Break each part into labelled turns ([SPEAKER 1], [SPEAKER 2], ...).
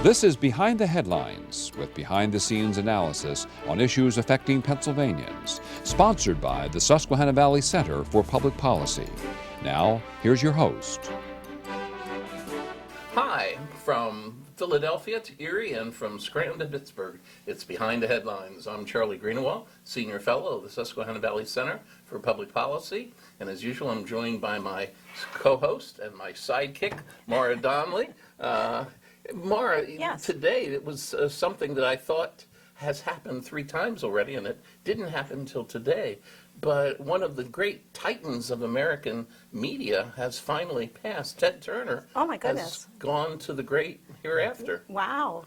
[SPEAKER 1] This is Behind the Headlines, with behind-the-scenes analysis on issues affecting Pennsylvanians, sponsored by the Susquehanna Valley Center for Public Policy. Now, here's your host.
[SPEAKER 2] Hi, from Philadelphia to Erie and from Scranton to Pittsburgh. It's Behind the Headlines. I'm Charlie Greenawalt, Senior Fellow of the Susquehanna Valley Center for Public Policy. And as usual, I'm joined by my co-host and my sidekick, Maura Donley. Maura,
[SPEAKER 3] yes.
[SPEAKER 2] Today it was something that I thought has happened 3 times already, and it didn't happen until today. But one of the great titans of American media has finally passed. Ted Turner
[SPEAKER 3] Oh my goodness.
[SPEAKER 2] has gone to the great hereafter.
[SPEAKER 3] Wow.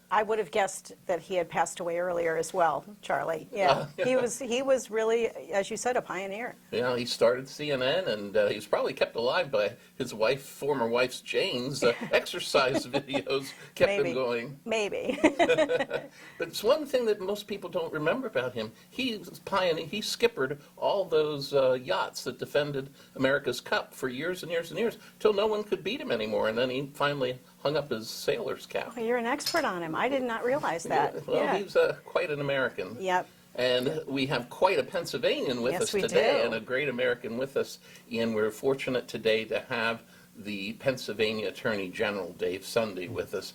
[SPEAKER 3] I would have guessed that he had passed away earlier as well, Charlie. Yeah. He was really, as you said, a pioneer.
[SPEAKER 2] Yeah, he started CNN, and he was probably kept alive by his former wife's Jane's exercise videos kept him going.
[SPEAKER 3] Maybe.
[SPEAKER 2] But it's one thing that most people don't remember about him. He was pioneer. He skippered all those yachts that defended America's Cup for years and years and years, till no one could beat him anymore, and then he finally hung up his sailor's cap.
[SPEAKER 3] Oh, you're an expert on him. I did not realize that.
[SPEAKER 2] Yeah, well, he's quite an American.
[SPEAKER 3] Yep.
[SPEAKER 2] And we have quite a Pennsylvanian with us today, and a great American with us. And we're fortunate today to have the Pennsylvania Attorney General, Dave Sunday, with us.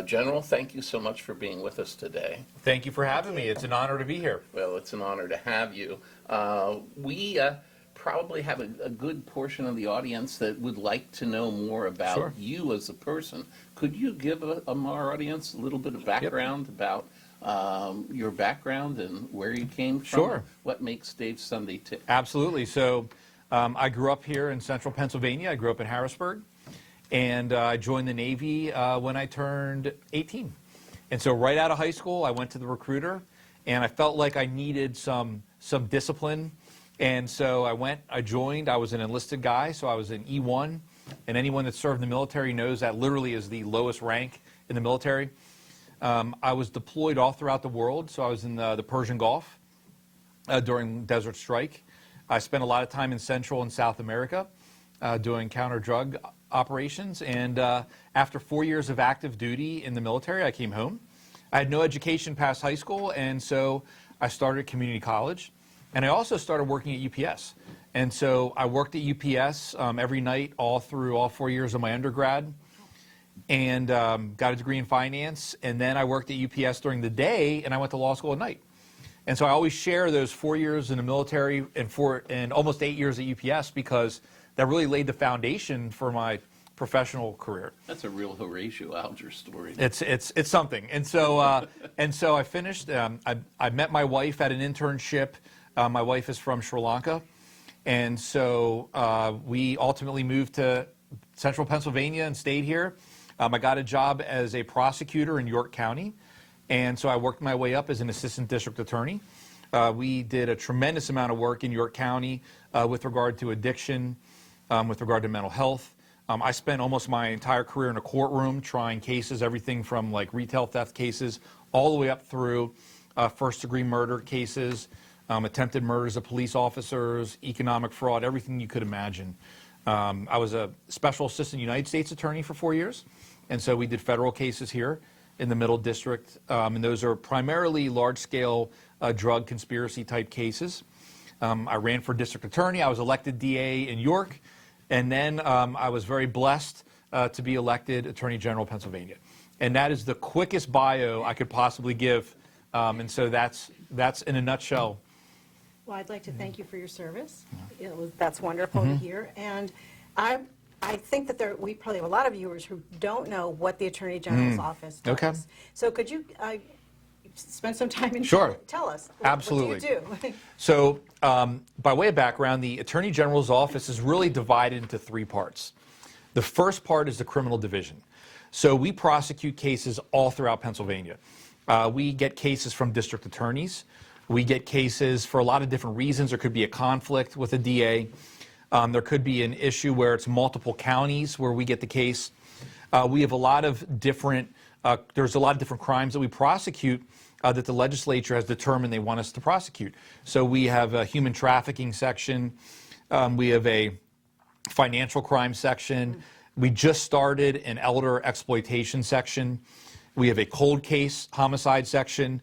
[SPEAKER 2] General, thank you so much for being with us today.
[SPEAKER 4] Thank you for having me. It's an honor to be here.
[SPEAKER 2] Well, it's an honor to have you. We probably have a good portion of the audience that would like to know more about you as a person. Could you give our audience a little bit of background about your background and where you came from?
[SPEAKER 4] Sure.
[SPEAKER 2] What makes Dave Sunday tick?
[SPEAKER 4] Absolutely. So I grew up here in central Pennsylvania. I grew up in Harrisburg, and I joined the Navy when I turned 18. And so right out of high school, I went to the recruiter, and I felt like I needed some discipline. And so I joined. I was an enlisted guy, so I was an E1. And anyone that served in the military knows that literally is the lowest rank in the military. I was deployed all throughout the world, so I was in the Persian Gulf during Desert Strike. I spent a lot of time in Central and South America doing counter-drug operations. And after 4 years of active duty in the military, I came home. I had no education past high school, and so I started community college. And I also started working at UPS. And so I worked at UPS every night all through all 4 years of my undergrad, and got a degree in finance. And then I worked at UPS during the day, and I went to law school at night. And so I always share those 4 years in the military and almost 8 years at UPS, because that really laid the foundation for my professional career.
[SPEAKER 2] That's a real Horatio Alger story.
[SPEAKER 4] It's something. And so I finished. I met my wife at an internship. My wife is from Sri Lanka, and so we ultimately moved to central Pennsylvania and stayed here. I got a job as a prosecutor in York County, and so I worked my way up as an assistant district attorney. We did a tremendous amount of work in York County with regard to addiction, with regard to mental health. I spent almost my entire career in a courtroom trying cases, everything from like retail theft cases all the way up through first-degree murder cases, attempted murders of police officers, economic fraud, everything you could imagine. I was a special assistant United States attorney for 4 years, and so we did federal cases here in the Middle District, and those are primarily large-scale drug conspiracy-type cases. I ran for district attorney. I was elected DA in York, and then I was very blessed to be elected Attorney General of Pennsylvania. And that is the quickest bio I could possibly give, and so that's in a nutshell.
[SPEAKER 3] Well, I'd like to thank you for your service. That's wonderful to hear. And I think that we probably have a lot of viewers who don't know what the Attorney General's office does.
[SPEAKER 4] Okay.
[SPEAKER 3] So could you spend some time and tell us?
[SPEAKER 4] Absolutely.
[SPEAKER 3] What do you do?
[SPEAKER 4] So by way of background, the Attorney General's office is really divided into 3 parts. The first part is the criminal division. So we prosecute cases all throughout Pennsylvania. We get cases from district attorneys. We get cases for a lot of different reasons. There could be a conflict with a DA. There could be an issue where it's multiple counties where we get the case. We have a lot of different, there's a lot of different crimes that we prosecute that the legislature has determined they want us to prosecute. So we have a human trafficking section. We have a financial crime section. We just started an elder exploitation section. We have a cold case homicide section.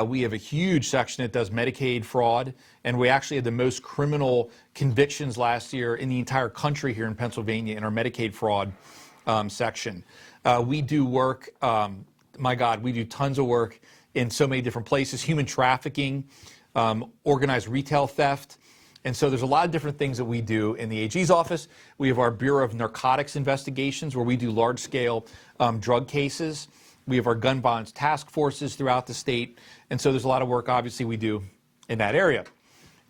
[SPEAKER 4] We have a huge section that does Medicaid fraud, and we actually had the most criminal convictions last year in the entire country here in Pennsylvania in our Medicaid fraud section. We do work, my God, we do tons of work in so many different places, human trafficking, organized retail theft. And so there's a lot of different things that we do in the AG's office. We have our Bureau of Narcotics Investigations, where we do large-scale drug cases. We have our gun bonds task forces throughout the state. And so there's a lot of work, obviously, we do in that area.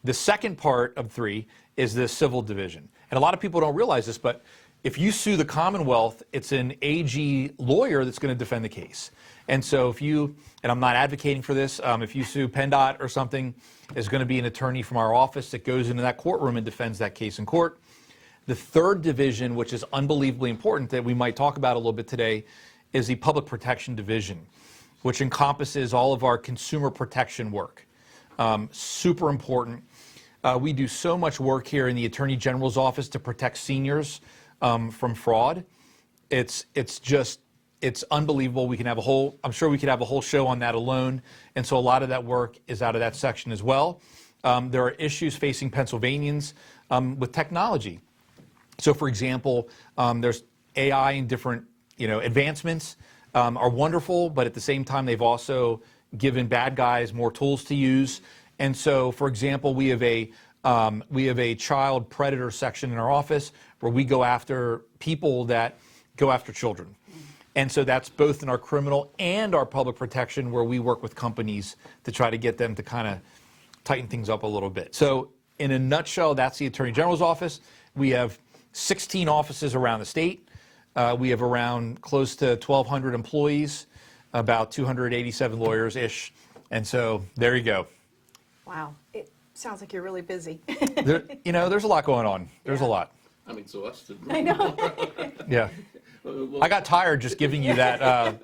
[SPEAKER 4] The second part of 3 is the civil division. And a lot of people don't realize this, but if you sue the Commonwealth, it's an AG lawyer that's going to defend the case. And so if you, and I'm not advocating for this, if you sue PennDOT or something, there's going to be an attorney from our office that goes into that courtroom and defends that case in court. The third division, which is unbelievably important that we might talk about a little bit today, is the Public Protection Division, which encompasses all of our consumer protection work. Super important. We do so much work here in the Attorney General's office to protect seniors from fraud. It's unbelievable. We can have I'm sure we could have a whole show on that alone. And so a lot of that work is out of that section as well. There are issues facing Pennsylvanians with technology. So for example, there's AI and different advancements are wonderful, but at the same time, they've also given bad guys more tools to use. And so, for example, we have a child predator section in our office where we go after people that go after children. And so that's both in our criminal and our public protection, where we work with companies to try to get them to kind of tighten things up a little bit. So in a nutshell, that's the Attorney General's office. We have 16 offices around the state. We have around close to 1,200 employees, about 287 lawyers-ish. And so there you go.
[SPEAKER 3] Wow. It sounds like you're really busy.
[SPEAKER 4] There's a lot going on. There's a lot.
[SPEAKER 2] I'm exhausted.
[SPEAKER 3] I know.
[SPEAKER 4] Yeah. I got tired just giving you that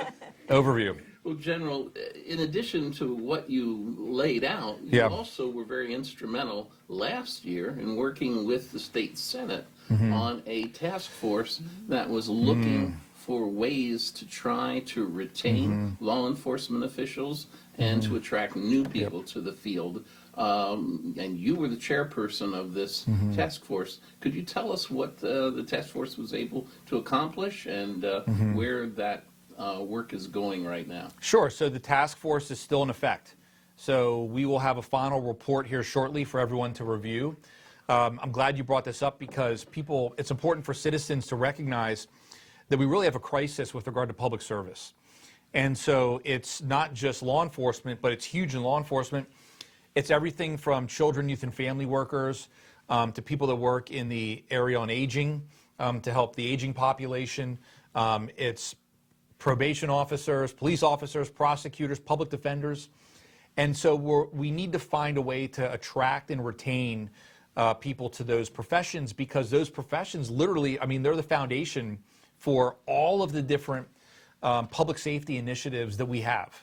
[SPEAKER 4] overview.
[SPEAKER 2] Well, General, in addition to what you laid out, you also were very instrumental last year in working with the state Senate on a task force that was looking for ways to try to retain law enforcement officials and to attract new people to the field. And you were the chairperson of this task force. Could you tell us what the task force was able to accomplish and where that work is going right now? Sure. So the task force is still in effect. So we will have a final report here shortly for everyone to review. I'm glad you brought this up because it's important for citizens to recognize that we really have a crisis with regard to public service. And so it's not just law enforcement, but it's huge in law enforcement. It's everything from children, youth, and family workers to people that work in the area on aging to help the aging population. It's probation officers, police officers, prosecutors, public defenders. And so we need to find a way to attract and retain people to those professions, because those professions literally, they're the foundation for all of the different public safety initiatives that we have.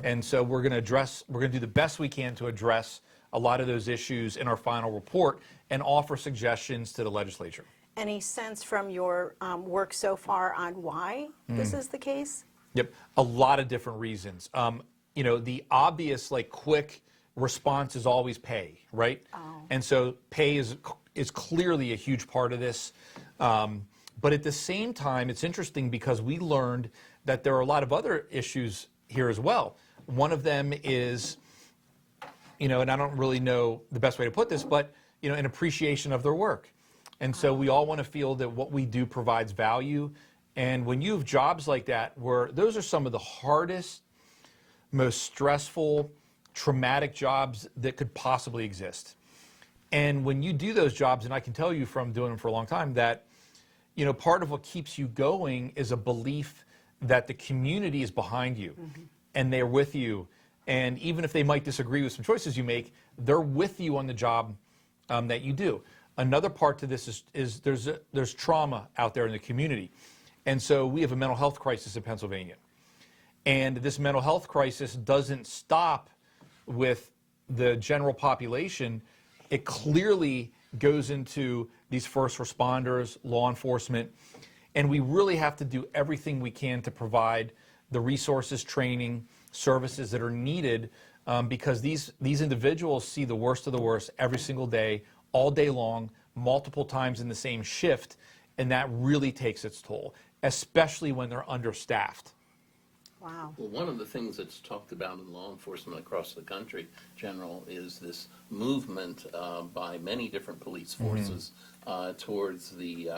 [SPEAKER 2] And so we're going to do the best we can to address a lot of those issues in our final report and offer suggestions to the legislature.
[SPEAKER 3] Any sense from your work so far on why this is the case?
[SPEAKER 4] Yep, a lot of different reasons. The obvious, quick response is always pay, right? Oh. And so pay is clearly a huge part of this. But at the same time, it's interesting because we learned that there are a lot of other issues here as well. One of them is, and I don't really know the best way to put this, but, an appreciation of their work. And so we all want to feel that what we do provides value. And when you have jobs like that, where those are some of the hardest, most stressful, traumatic jobs that could possibly exist. And when you do those jobs, and I can tell you from doing them for a long time that, part of what keeps you going is a belief that the community is behind you and they're with you. And even if they might disagree with some choices you make, they're with you on the job that you do. Another part to this is there's trauma out there in the community. And so we have a mental health crisis in Pennsylvania. And this mental health crisis doesn't stop with the general population. It clearly goes into these first responders, law enforcement, and we really have to do everything we can to provide the resources, training, services that are needed because these individuals see the worst of the worst every single day, all day long, multiple times in the same shift, and that really takes its toll, especially when they're understaffed.
[SPEAKER 3] Wow.
[SPEAKER 2] Well, one of the things that's talked about in law enforcement across the country, General, is this movement by many different police forces towards the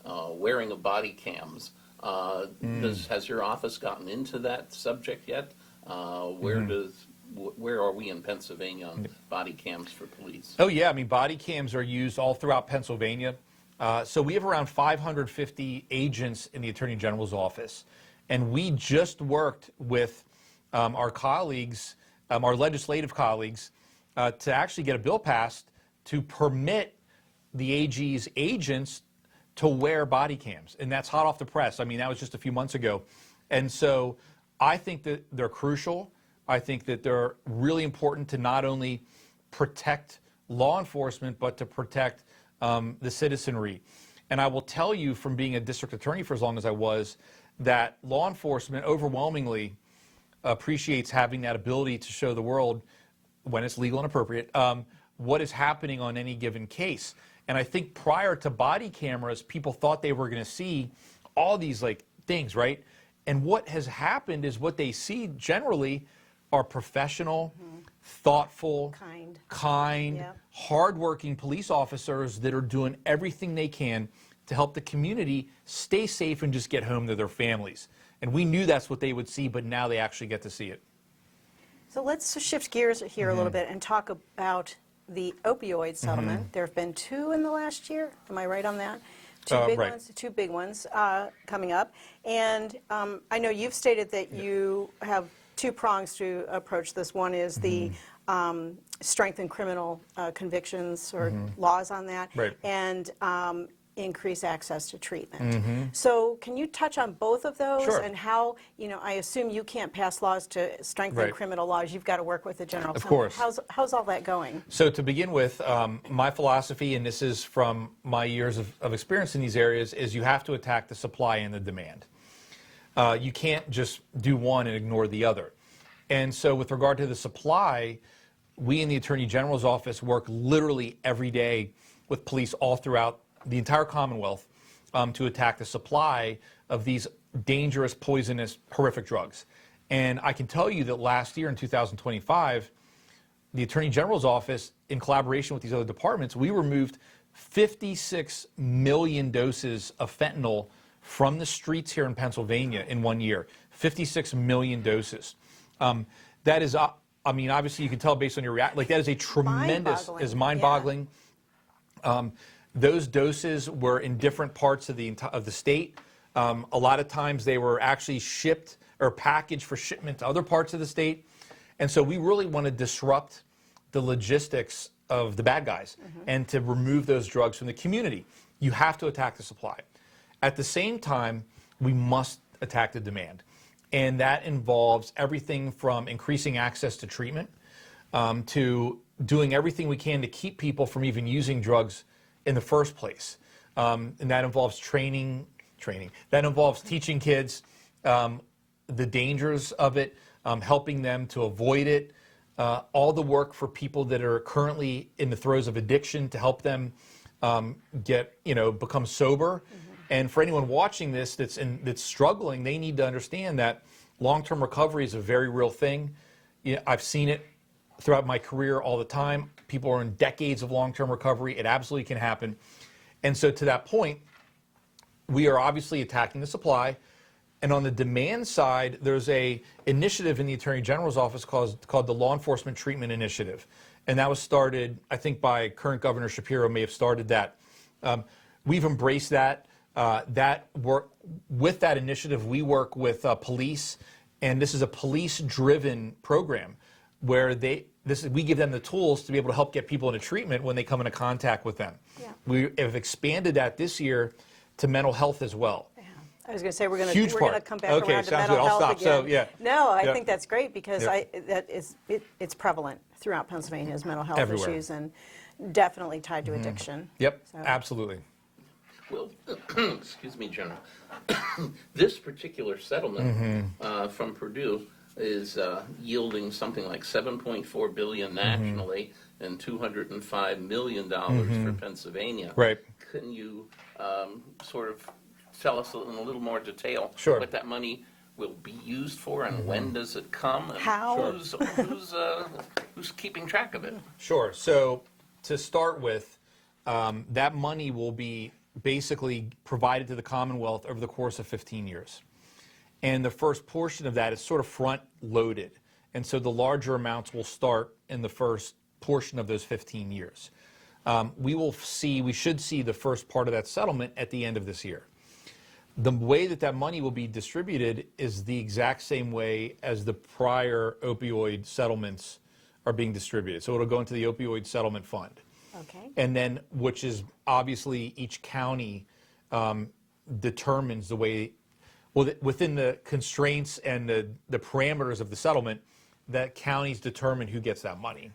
[SPEAKER 2] wearing of body cams. Has your office gotten into that subject yet? Where are we in Pennsylvania on body cams for police?
[SPEAKER 4] Oh yeah, I mean body cams are used all throughout Pennsylvania. So we have around 550 agents in the Attorney General's office. And we just worked with our colleagues, our legislative colleagues, to actually get a bill passed to permit the AG's agents to wear body cams. And that's hot off the press. I mean, that was just a few months ago. And so I think that they're crucial. I think that they're really important to not only protect law enforcement, but to protect the citizenry. And I will tell you from being a district attorney for as long as I was, that law enforcement overwhelmingly appreciates having that ability to show the world, when it's legal and appropriate, what is happening on any given case. And I think prior to body cameras, people thought they were going to see all these like things, right? And what has happened is what they see generally are professional, thoughtful, kind,
[SPEAKER 3] Yep.
[SPEAKER 4] hardworking police officers that are doing everything they can to help the community stay safe and just get home to their families. And we knew that's what they would see, but now they actually get to see it.
[SPEAKER 3] So let's shift gears here a little bit and talk about the opioid settlement. There have been 2 in the last year. Am I right on that?
[SPEAKER 4] Right.
[SPEAKER 3] Two big ones coming up. And I know you've stated that you have 2 prongs to approach this. One is the strengthen criminal convictions or laws on that,
[SPEAKER 4] Right.
[SPEAKER 3] and increase access to treatment. So can you touch on both of those?
[SPEAKER 4] Sure.
[SPEAKER 3] And how, I assume you can't pass laws to strengthen
[SPEAKER 4] Right.
[SPEAKER 3] criminal laws. You've got to work with the General
[SPEAKER 4] Of
[SPEAKER 3] Assembly.
[SPEAKER 4] course.
[SPEAKER 3] How's all that going?
[SPEAKER 4] So to begin with, my philosophy, and this is from my years of experience in these areas, is you have to attack the supply and the demand. You can't just do one and ignore the other. And so with regard to the supply, we in the Attorney General's office work literally every day with police all throughout the entire Commonwealth to attack the supply of these dangerous, poisonous, horrific drugs. And I can tell you that last year in 2025, the Attorney General's office, in collaboration with these other departments, we removed 56 million doses of fentanyl from the streets here in Pennsylvania in 1 year. 56 million doses. That is, I mean, obviously you can tell based on your reaction, like that is a tremendous,
[SPEAKER 3] Mind-boggling.
[SPEAKER 4] is mind-boggling. Those doses were in different parts of the state. A lot of times they were actually shipped or packaged for shipment to other parts of the state. And so we really want to disrupt the logistics of the bad guys and to remove those drugs from the community. You have to attack the supply. At the same time, we must attack the demand. And that involves everything from increasing access to treatment to doing everything we can to keep people from even using drugs in the first place. And that involves training. That involves teaching kids the dangers of it, helping them to avoid it, all the work for people that are currently in the throes of addiction to help them become sober. And for anyone watching this that's struggling, they need to understand that long-term recovery is a very real thing. I've seen it throughout my career all the time. People are in decades of long-term recovery. It absolutely can happen. And so to that point, we are obviously attacking the supply. And on the demand side, there's a initiative in the Attorney General's office called the Law Enforcement Treatment Initiative. And that was started, I think, by current Governor Shapiro may have started that. We've embraced that. With that initiative, we work with police, and this is a police-driven program where we give them the tools to be able to help get people into treatment when they come into contact with them.
[SPEAKER 3] Yeah.
[SPEAKER 4] We have expanded that this year to mental health as well.
[SPEAKER 3] Yeah. I was going to say we're going
[SPEAKER 4] Huge
[SPEAKER 3] to
[SPEAKER 4] part.
[SPEAKER 3] come back
[SPEAKER 4] Okay,
[SPEAKER 3] around to
[SPEAKER 4] sounds
[SPEAKER 3] mental
[SPEAKER 4] good. I'll
[SPEAKER 3] health
[SPEAKER 4] stop.
[SPEAKER 3] again.
[SPEAKER 4] So, yeah.
[SPEAKER 3] No, I
[SPEAKER 4] Yeah.
[SPEAKER 3] think that's great because
[SPEAKER 4] Yeah.
[SPEAKER 3] it's prevalent throughout Pennsylvania's mental health
[SPEAKER 4] Everywhere.
[SPEAKER 3] issues and definitely tied to addiction.
[SPEAKER 4] Yep,
[SPEAKER 3] So-
[SPEAKER 4] absolutely.
[SPEAKER 2] Well, excuse me, General. This particular settlement from Purdue is yielding something like $7.4 billion nationally and $205 million for Pennsylvania.
[SPEAKER 4] Right.
[SPEAKER 2] Can you sort of tell us in a little more detail
[SPEAKER 4] Sure.
[SPEAKER 2] what that money will be used for, and when does it come, and
[SPEAKER 3] How?
[SPEAKER 2] who's keeping track of it?
[SPEAKER 4] Sure. So to start with, that money will be basically provided to the Commonwealth over the course of 15 years. And the first portion of that is sort of front loaded. And so the larger amounts will start in the first portion of those 15 years. We should see the first part of that settlement at the end of this year. The way that money will be distributed is the exact same way as the prior opioid settlements are being distributed. So it'll go into the opioid settlement fund.
[SPEAKER 3] Okay.
[SPEAKER 4] And then, which is obviously each county determines the way, within the constraints and the parameters of the settlement, that counties determine who gets that money.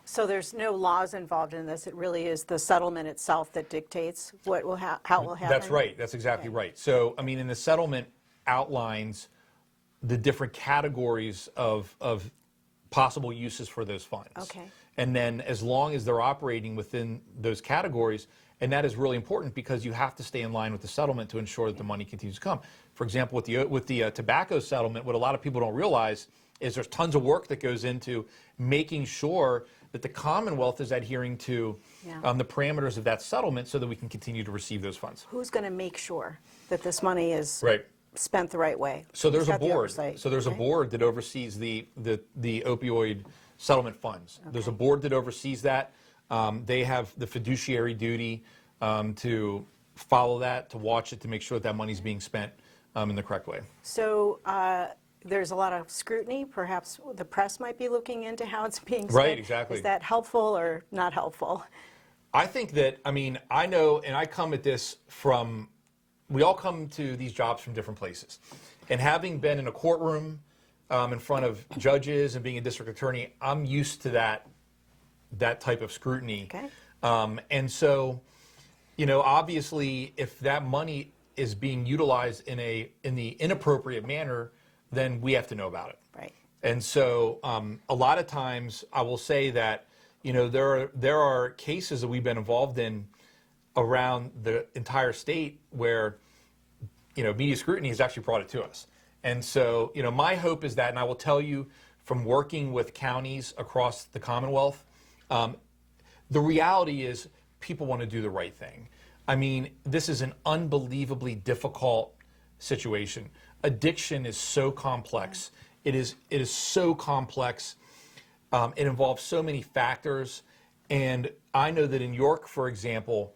[SPEAKER 3] So there's no laws involved in this. It really is the settlement itself that dictates what will how it will happen.
[SPEAKER 4] That's right. That's exactly right. So, I mean, in the settlement outlines the different categories of possible uses for those funds.
[SPEAKER 3] Okay.
[SPEAKER 4] And then as long as they're operating within those categories, and that is really important because you have to stay in line with the settlement to ensure that the money continues to come. For example, with the tobacco settlement, what a lot of people don't realize is there's tons of work that goes into making sure that the Commonwealth is adhering to the parameters of that settlement so that we can continue to receive those funds.
[SPEAKER 3] Who's going to make sure that this money is
[SPEAKER 4] Right.
[SPEAKER 3] spent the right way?
[SPEAKER 4] So there's
[SPEAKER 3] Who's
[SPEAKER 4] a
[SPEAKER 3] got the
[SPEAKER 4] board.
[SPEAKER 3] oversight?
[SPEAKER 4] So there's a
[SPEAKER 3] Okay.
[SPEAKER 4] board that oversees the opioid settlement funds. There's a board that oversees that. They have the fiduciary duty to follow that, to watch it, to make sure that money's being spent in the correct way.
[SPEAKER 3] So there's a lot of scrutiny. Perhaps the press might be looking into how it's being spent.
[SPEAKER 4] Right, exactly.
[SPEAKER 3] Is that helpful or not helpful?
[SPEAKER 4] I think that, I mean, I know, and I come at this from, we all come to these jobs from different places. And having been in a courtroom in front of judges and being a district attorney, I'm used to that type of scrutiny.
[SPEAKER 3] Okay.
[SPEAKER 4] And so, obviously, if that money is being utilized in the inappropriate manner, then we have to know about it.
[SPEAKER 3] Right.
[SPEAKER 4] And so, a lot of times, I will say that there are cases that we've been involved in around the entire state where media scrutiny has actually brought it to us. And so, my hope is that, and I will tell you from working with counties across the Commonwealth, the reality is people want to do the right thing. I mean, this is an unbelievably difficult situation. Addiction is so complex. It is so complex. It involves so many factors. And I know that in York, for example,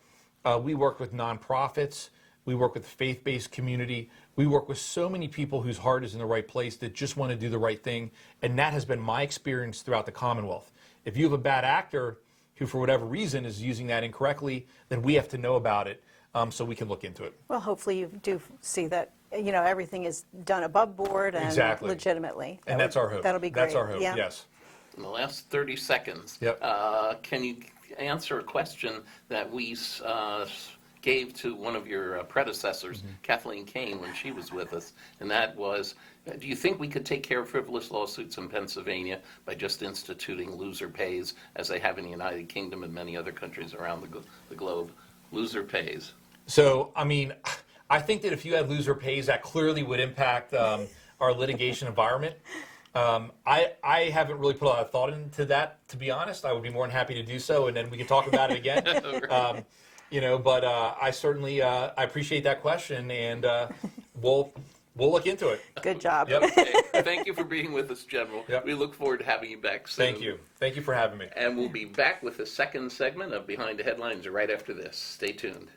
[SPEAKER 4] we work with nonprofits. We work with the faith-based community. We work with so many people whose heart is in the right place that just want to do the right thing. And that has been my experience throughout the Commonwealth. If you have a bad actor who, for whatever reason, is using that incorrectly, then we have to know about it so we can look into it.
[SPEAKER 3] Well, hopefully you do see that everything is done above board and
[SPEAKER 4] Exactly.
[SPEAKER 3] legitimately.
[SPEAKER 4] And that's our hope.
[SPEAKER 3] That'll be great.
[SPEAKER 4] That's our hope,
[SPEAKER 3] Yeah.
[SPEAKER 4] yes.
[SPEAKER 2] In the last 30 seconds,
[SPEAKER 4] Yep.
[SPEAKER 2] Can you answer a question that we gave to one of your predecessors, Kathleen Kane, when she was with us? And that was, do you think we could take care of frivolous lawsuits in Pennsylvania by just instituting loser pays, as they have in the United Kingdom and many other countries around the globe? Loser pays.
[SPEAKER 4] So, I mean, I think that if you had loser pays, that clearly would impact our litigation environment. I haven't really put a lot of thought into that, to be honest. I would be more than happy to do so, and then we can talk about it again. But I certainly I appreciate that question, and we'll look into it.
[SPEAKER 3] Good job.
[SPEAKER 4] Yep.
[SPEAKER 2] Okay. Thank you for being with us, General.
[SPEAKER 4] Yep.
[SPEAKER 2] We look forward to having you back soon.
[SPEAKER 4] Thank you. Thank you for having me.
[SPEAKER 2] And we'll be back with the second segment of Behind the Headlines right after this. Stay tuned.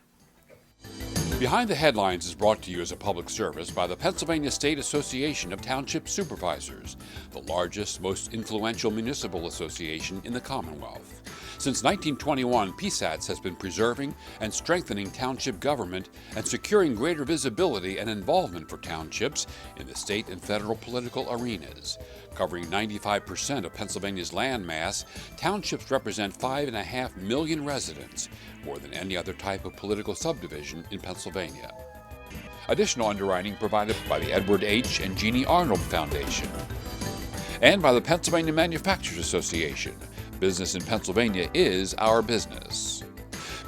[SPEAKER 1] Behind the Headlines is brought to you as a public service by the Pennsylvania State Association of Township Supervisors, the largest, most influential municipal association in the Commonwealth. Since 1921, PSATS has been preserving and strengthening township government and securing greater visibility and involvement for townships in the state and federal political arenas. Covering 95% of Pennsylvania's land mass, townships represent 5.5 million residents, more than any other type of political subdivision in Pennsylvania. Additional underwriting provided by the Edward H. and Jeannie Arnold Foundation and by the Pennsylvania Manufacturers Association. Business in Pennsylvania is our business.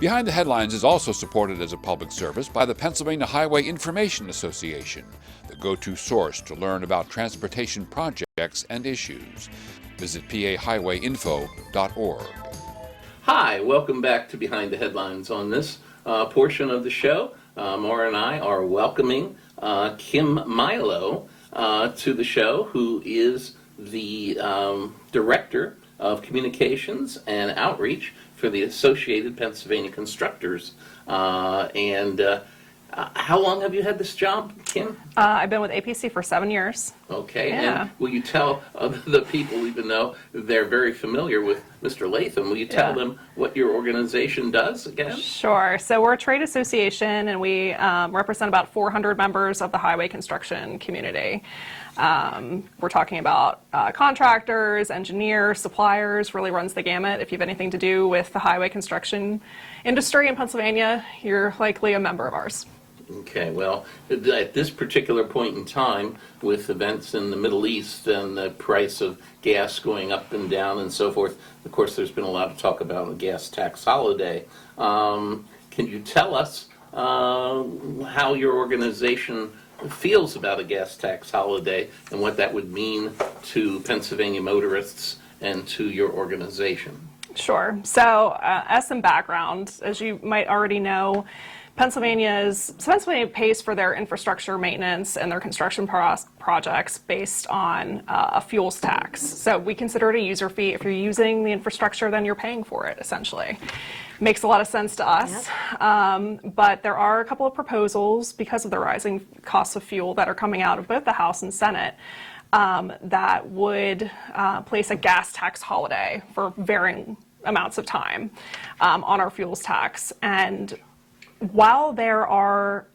[SPEAKER 1] Behind the Headlines is also supported as a public service by the Pennsylvania Highway Information Association, the go-to source to learn about transportation projects and issues. Visit pahighwayinfo.org.
[SPEAKER 2] Hi, welcome back to Behind the Headlines. On this portion of the show, Maura and I are welcoming Kim Maiolo to the show, who is the Director of Communications and Outreach for the Associated PA Constructors. How long have you had this job, Kim?
[SPEAKER 5] I've been with APC for 7 years.
[SPEAKER 2] Okay,
[SPEAKER 5] Yeah.
[SPEAKER 2] and will you tell the people, even though they're very familiar with Mr. Latham, will you tell them what your organization does again?
[SPEAKER 5] Sure. So we're a trade association, and we represent about 400 members of the highway construction community. We're talking about contractors, engineers, suppliers, really runs the gamut. If you have anything to do with the highway construction industry in Pennsylvania, you're likely a member of ours.
[SPEAKER 2] Okay, well, at this particular point in time, with events in the Middle East and the price of gas going up and down and so forth, of course, there's been a lot of talk about a gas tax holiday. Can you tell us how your organization feels about a gas tax holiday and what that would mean to Pennsylvania motorists and to your organization?
[SPEAKER 5] Sure. So as some background, as you might already know, Pennsylvania pays for their infrastructure maintenance and their construction projects based on a fuels tax. So we consider it a user fee. If you're using the infrastructure, then you're paying for it, essentially. Makes a lot of sense to us. Yep. But there are a couple of proposals, because of the rising costs of fuel, that are coming out of both the House and Senate that would place a gas tax holiday for varying amounts of time on our fuels tax. And while there are,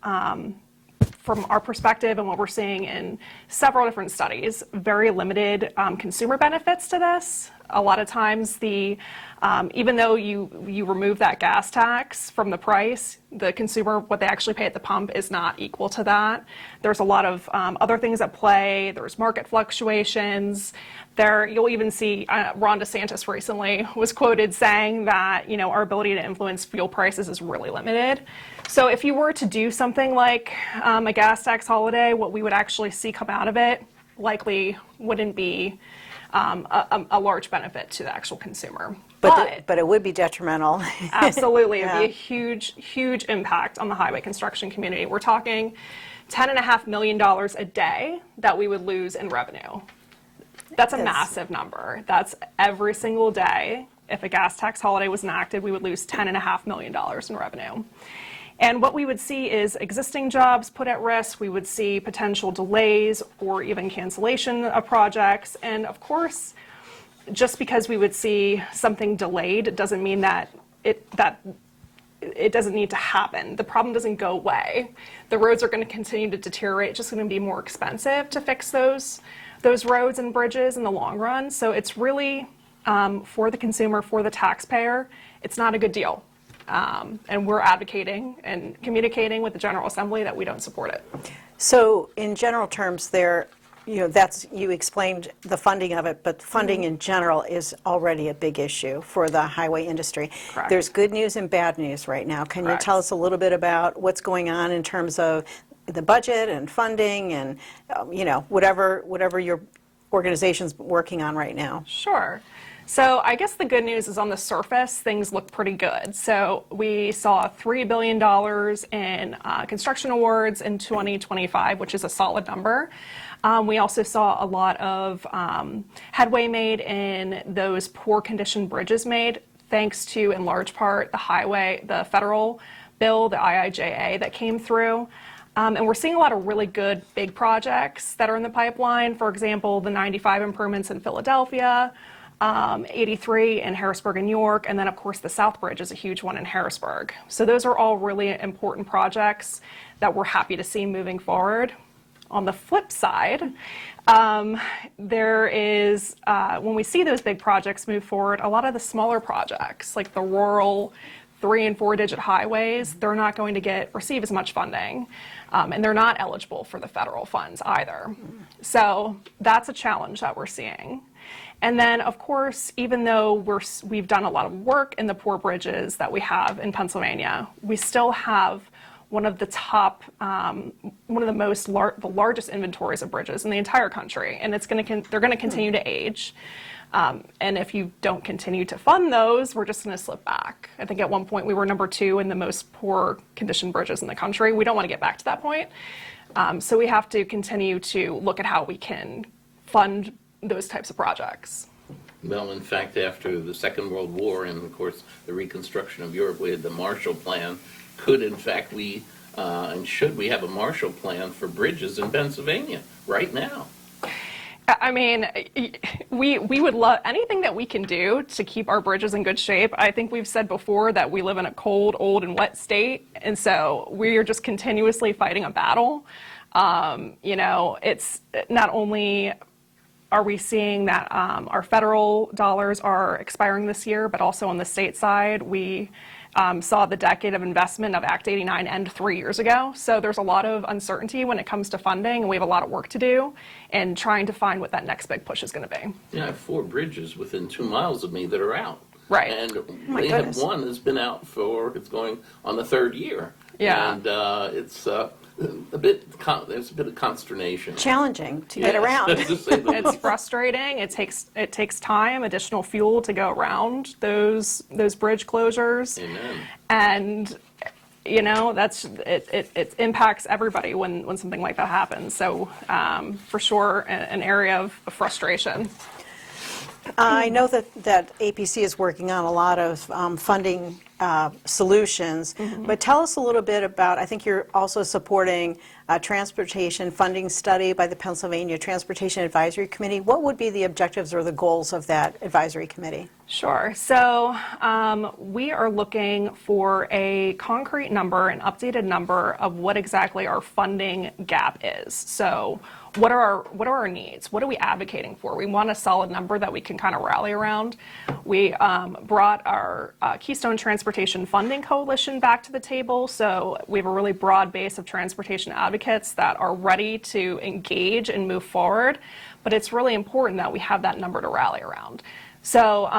[SPEAKER 5] from our perspective and what we're seeing in several different studies, very limited consumer benefits to this, a lot of times even though you remove that gas tax from the price, the consumer, what they actually pay at the pump is not equal to that. There's a lot of other things at play. There's market fluctuations. You'll even see Ron DeSantis recently was quoted saying that, our ability to influence fuel prices is really limited. So if you were to do something like a gas tax holiday, what we would actually see come out of it likely wouldn't be a large benefit to the actual consumer.
[SPEAKER 3] But it would be detrimental.
[SPEAKER 5] Absolutely.
[SPEAKER 3] Yeah.
[SPEAKER 5] It would be a huge, huge impact on the highway construction community. We're talking $10.5 million a day that we would lose in revenue. That's a massive number. That's every single day. If a gas tax holiday was enacted, we would lose $10.5 million in revenue. And what we would see is existing jobs put at risk. We would see potential delays or even cancellation of projects. And of course, just because we would see something delayed doesn't mean that it doesn't need to happen. The problem doesn't go away. The roads are going to continue to deteriorate. It's just going to be more expensive to fix those roads and bridges in the long run. So it's really, for the consumer, for the taxpayer, it's not a good deal. And we're advocating and communicating with the General Assembly that we don't support it.
[SPEAKER 3] So in general terms, you explained the funding of it, but funding in general is already a big issue for the highway industry.
[SPEAKER 5] Correct.
[SPEAKER 3] There's good news and bad news right now. Can you tell us a little bit about what's going on in terms of the budget and funding and whatever your organization's working on right now?
[SPEAKER 5] Sure. So I guess the good news is, on the surface, things look pretty good. So we saw $3 billion in construction awards in 2025, which is a solid number. We also saw a lot of headway made in those poor condition bridges made, thanks to, in large part, the federal bill, the IIJA, that came through. And we're seeing a lot of really good big projects that are in the pipeline. For example, the 95 improvements in Philadelphia, 83 in Harrisburg and York, and then of course the South Bridge is a huge one in Harrisburg. So those are all really important projects that we're happy to see moving forward. On the flip side, there is, when we see those big projects move forward, a lot of the smaller projects, like the rural 3- and 4-digit highways, they're not going to receive as much funding, and they're not eligible for the federal funds either. So that's a challenge that we're seeing. And then, of course, even though we've done a lot of work in the poor bridges that we have in Pennsylvania, we still have one of the top, one of the largest inventories of bridges in the entire country, and they're going to continue to age. And if you don't continue to fund those, we're just going to slip back. I think at one point we were number 2 in the most poor condition bridges in the country. We don't want to get back to that point. So we have to continue to look at how we can fund those types of projects.
[SPEAKER 2] Well, in fact, after the Second World War and, of course, the reconstruction of Europe, we had the Marshall Plan. Could, in fact, and should we have a Marshall Plan for bridges in Pennsylvania right now?
[SPEAKER 5] I mean, we would love anything that we can do to keep our bridges in good shape. I think we've said before that we live in a cold, old, and wet state, and so we are just continuously fighting a battle. It's not only are we seeing that our federal dollars are expiring this year, but also on the state side, we saw the decade of investment of Act 89 end 3 years ago. So there's a lot of uncertainty when it comes to funding, and we have a lot of work to do in trying to find what that next big push is going to be.
[SPEAKER 2] Yeah, I have 4 bridges within 2 miles of me that are out.
[SPEAKER 5] Right.
[SPEAKER 2] And
[SPEAKER 3] my
[SPEAKER 2] they have
[SPEAKER 3] goodness.
[SPEAKER 2] one that's been out it's going on the 3rd year.
[SPEAKER 5] Yeah.
[SPEAKER 2] And it's there's a bit of consternation.
[SPEAKER 3] Challenging to get
[SPEAKER 2] Yes,
[SPEAKER 3] around.
[SPEAKER 2] to say the
[SPEAKER 5] It's
[SPEAKER 2] least.
[SPEAKER 5] frustrating. It takes time, additional fuel to go around those bridge closures.
[SPEAKER 2] Amen.
[SPEAKER 5] And it impacts everybody when something like that happens. So for sure, an area of frustration.
[SPEAKER 3] I know that APC is working on a lot of funding solutions, but tell us a little bit about, I think you're also supporting a transportation funding study by the Pennsylvania Transportation Advisory Committee. What would be the objectives or the goals of that advisory committee?
[SPEAKER 5] Sure. So we are looking for a concrete number, an updated number of what exactly our funding gap is. So what are our needs? What are we advocating for? We want a solid number that we can kind of rally around. We brought our Keystone Transportation Funding Coalition back to the table. So we have a really broad base of transportation advocates that are ready to engage and move forward. But it's really important that we have that number to rally around. So,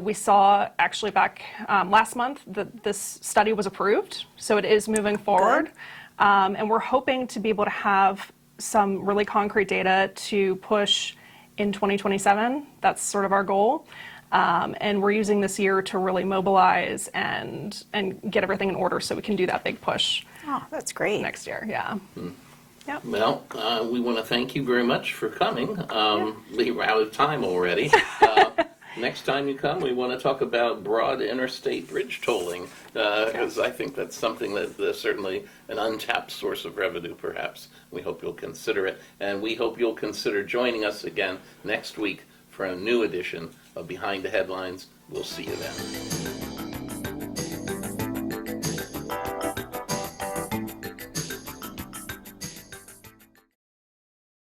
[SPEAKER 5] we saw actually back last month that this study was approved. So it is moving forward. And we're hoping to be able to have some really concrete data to push in 2027. That's sort of our goal. And we're using this year to really mobilize and get everything in order so we can do that big push
[SPEAKER 3] Oh, that's great.
[SPEAKER 5] next year. Yeah. Yep.
[SPEAKER 2] Well, we want to thank you very much for coming. We're out of time already. Next time you come, we want to talk about broad interstate bridge tolling, because I think that's something that's certainly an untapped source of revenue, perhaps. We hope you'll consider it, and we hope you'll consider joining us again next week for a new edition of Behind the Headlines. We'll see you then.